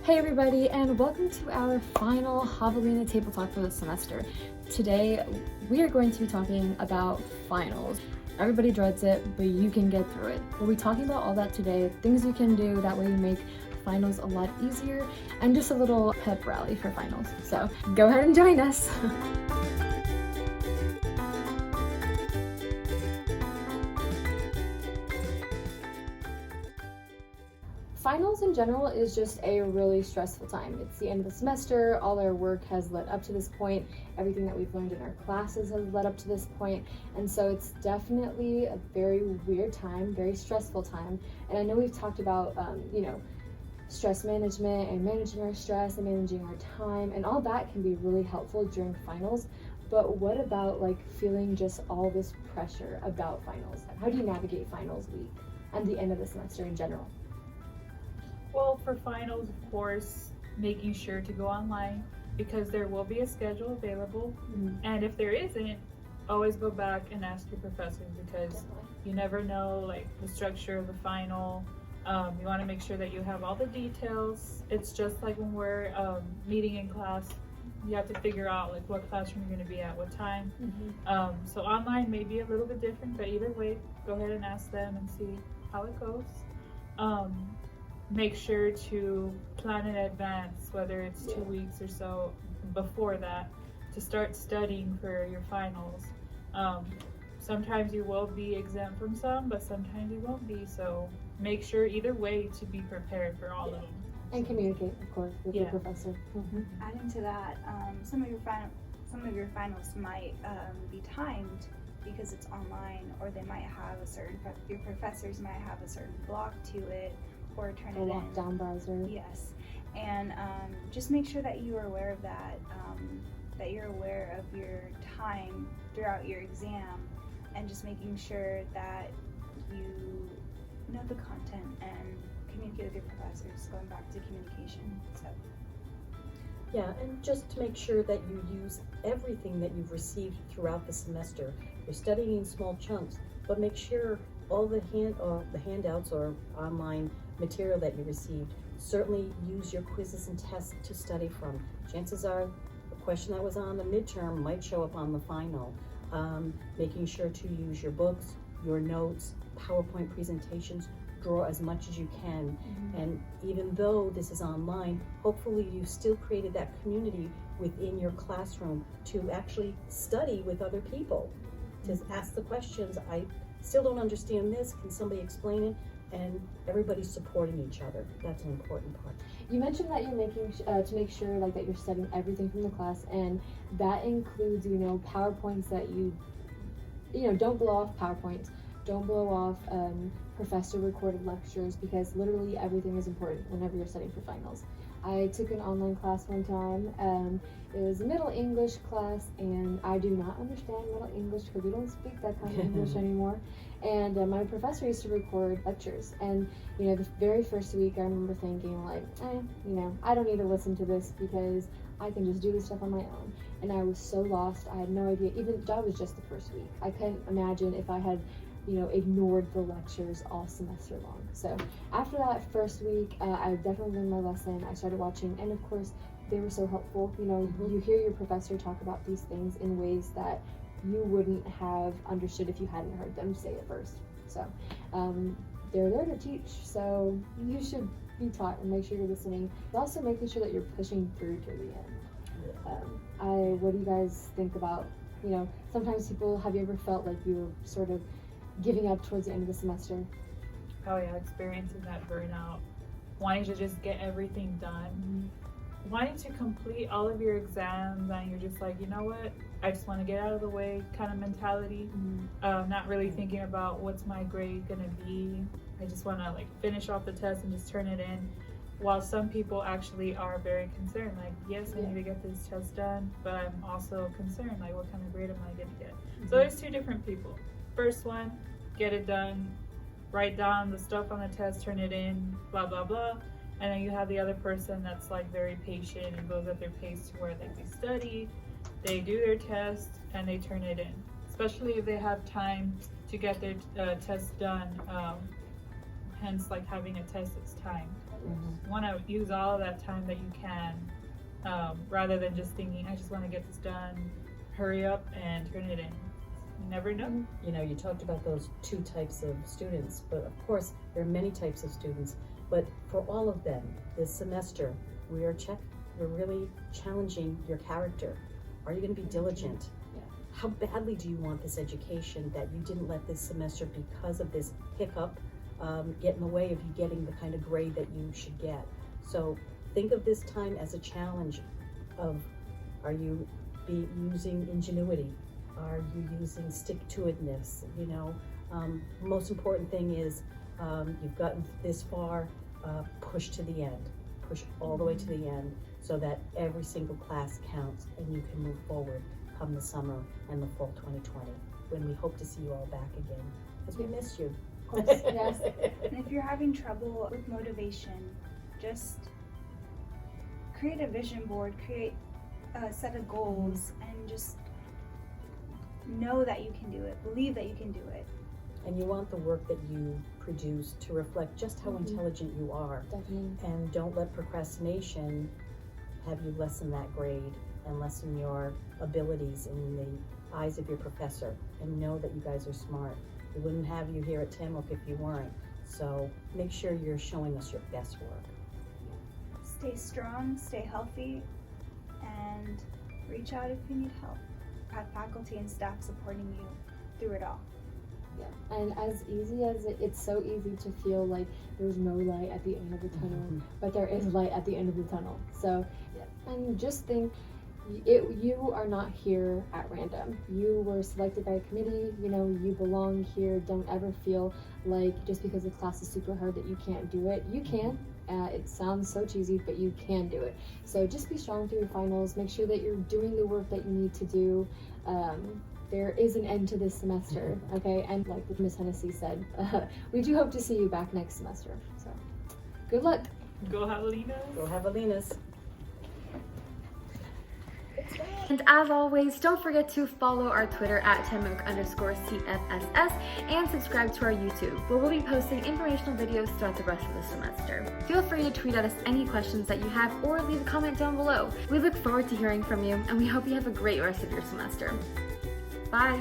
Hey everybody, and welcome to our final Javelina Table Talk for the semester. Today, we are going to be talking about finals. Everybody dreads it, but you can get through it. We'll be talking about all that today, things you can do, that way you make finals a lot easier, and just a little pep rally for finals. So, go ahead and join us. Finals in general is just a really stressful time. It's the end of the semester, all our work has led up to this point, everything that we've learned in our classes has led up to this point, and so it's definitely a very weird time, very stressful time. And I know we've talked about, stress management and managing our stress and managing our time, and all that can be really helpful during finals. But what about feeling just all this pressure about finals? How do you navigate finals week and the end of the semester in general? Well, for finals, of course, making sure to go online because there will be a schedule available. Mm-hmm. And if there isn't, always go back and ask your professors because you never know the structure of the final. You want to make sure that you have all the details. It's just like when we're meeting in class, you have to figure out what classroom you're going to be at, what time. Mm-hmm. So online may be a little bit different, but either way, go ahead and ask them and see how it goes. Make sure to plan in advance, whether it's 2 weeks or so before that, to start studying for your finals. Sometimes you will be exempt from some, but sometimes you won't be. So make sure either way to be prepared for all of them. And communicate, of course, with your professor. Mm-hmm. Adding to that, some of your finals might be timed because it's online, or they might have your professors might have a certain block to it, or turn it in. Lockdown browser. Yes, and just make sure that you are aware of that, that you're aware of your time throughout your exam, and just making sure that you know the content and communicate with your professors, going back to communication. So. Yeah, and just to make sure that you use everything that you've received throughout the semester. You're studying in small chunks, but make sure all the handouts or online material that you received, certainly use your quizzes and tests to study from. Chances are the question that was on the midterm might show up on the final. Making sure to use your books, your notes, PowerPoint presentations, draw as much as you can. Mm-hmm. And even though this is online, hopefully you still created that community within your classroom to actually study with other people, to ask the questions. I still don't understand this, can somebody explain it? And everybody's supporting each other. That's an important part. You mentioned that you're making to make sure that you're studying everything from the class, and that includes PowerPoints that you don't blow off PowerPoints, don't blow off professor recorded lectures, because literally everything is important whenever you're studying for finals. I took an online class one time. It was a Middle English class, and I do not understand Middle English because we don't speak that kind of English anymore. And my professor used to record lectures, and the very first week I remember thinking I don't need to listen to this because I can just do this stuff on my own. And I was so lost. I had no idea. Even that was just the first week. I couldn't imagine if I had ignored the lectures all semester long. So after that first week, I definitely learned my lesson. I started watching, and of course, they were so helpful. You hear your professor talk about these things in ways that you wouldn't have understood if you hadn't heard them say it first. So they're there to teach, so you should be taught and make sure you're listening, but also making sure that you're pushing through to the end. What do you guys think about, sometimes have you ever felt like you were sort of giving up towards the end of the semester? Oh yeah, experiencing that burnout, wanting to just get everything done, wanting to complete all of your exams, and you're just like, you know what, I just want to get out of the way kind of mentality. Not really thinking about what's my grade gonna be. I just want to finish off the test and just turn it in. While some people actually are very concerned, yes, I need to get this test done, but I'm also concerned, what kind of grade am I gonna get? So there's two different people. First one, get it done, write down the stuff on the test, turn it in, blah blah blah. And then you have the other person that's very patient and goes at their pace to where they study, they do their test, and they turn it in. Especially if they have time to get their test done, hence having a test that's timed. Want to use all of that time that you can, rather than just thinking, I just want to get this done, hurry up and turn it in. You never know. You know, you talked about those 2 types of students, but of course there are many types of students. But for all of them, this semester, we're really challenging your character. Are you going to be diligent? Yeah. How badly do you want this education that you didn't let this semester, because of this hiccup, get in the way of you getting the kind of grade that you should get? So think of this time as a challenge of, are you using ingenuity? Are you using stick-to-itness? You know, most important thing is you've gotten this far, push to the end. Push all the way to the end so that every single class counts and you can move forward come the summer and the fall 2020, when we hope to see you all back again, because we miss you. Of course, yes. And if you're having trouble with motivation, just create a vision board, create a set of goals, and just know that you can do it. Believe that you can do it. And you want the work that you produce to reflect just how intelligent you are. Definitely. And don't let procrastination have you lessen that grade and lessen your abilities in the eyes of your professor. And know that you guys are smart. We wouldn't have you here at TAMUK if you weren't. So make sure you're showing us your best work. Stay strong, stay healthy, and reach out if you need help. Have faculty and staff supporting you through it all. Yeah, and as easy as it's so easy to feel like there's no light at the end of the tunnel, but there is light at the end of the tunnel. So, and just think, you are not here at random. You were selected by a committee. You know, you belong here. Don't ever feel like just because the class is super hard that you can't do it. You can. It sounds so cheesy, but you can do it. So just be strong through your finals. Make sure that you're doing the work that you need to do. There is an end to this semester, okay? And like Miss Hennessy said, we do hope to see you back next semester. So good luck. Go Javelina. Go Javelinas. And as always, don't forget to follow our Twitter at TAMUK_CFSS and subscribe to our YouTube, where we'll be posting informational videos throughout the rest of the semester. Feel free to tweet at us any questions that you have or leave a comment down below. We look forward to hearing from you, and we hope you have a great rest of your semester. Bye!